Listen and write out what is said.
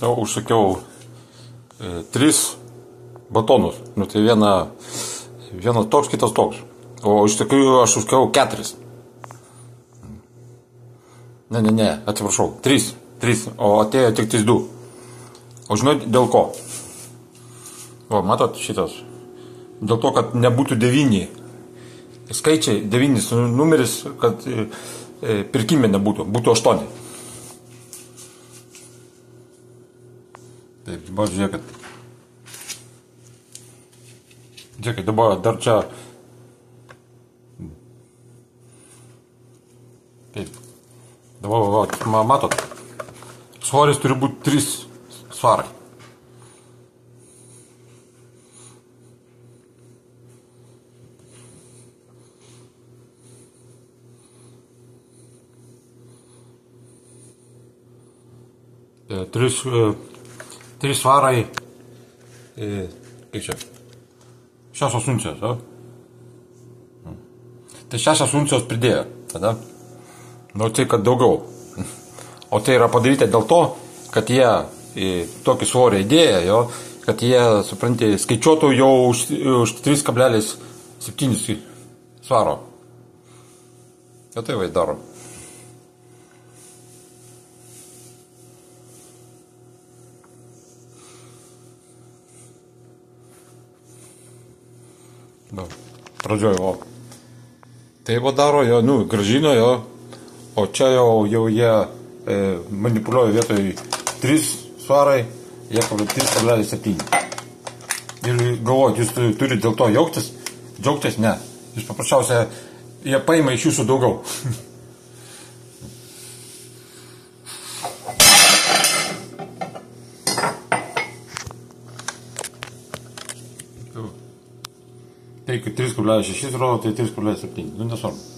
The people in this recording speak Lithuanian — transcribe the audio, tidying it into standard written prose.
Užsakiau 3 batonus. Nu, tai vienas toks, kitas toks. O iš tikrųjų aš užsakiau 4. Ne, atsiprašau, 3, o atėjo tik 2. O žinot, dėl ko? O, matot šitas? Dėl to, kad nebūtų 9. Skaičiai, 9 numeris, kad pirkime nebūtų, būtų 8. Taip, dabar žiūrėkit. Žiūrėkit, dabar dar čia. Taip. Dabar, matot, svoris turi būti 3 svarai. Trys svarai, kaip čia, 6 uncijos, o? Tai 6 uncijos pridėjo, tada? Nu, tai kad daugiau. O tai yra padaryta dėl to, kad jie tokį svorį įdėję, jo, kad jie, supranti, skaičiuotų jau už 3,7 svaro. O tai vai daro. Pradžioj, o. Tai va daro, jo, nu, grąžino, jo. O čia jau jie manipuliuoja vietoj 3 svarai, jie 3,7. Ir galvojat, jūs turite dėl to džiaugtis, ne. Jūs paprasčiausiai, jie paima iš jūsų daugiau. Tai 3,6 rodo, tai 3,7. Nu, nesvarbu.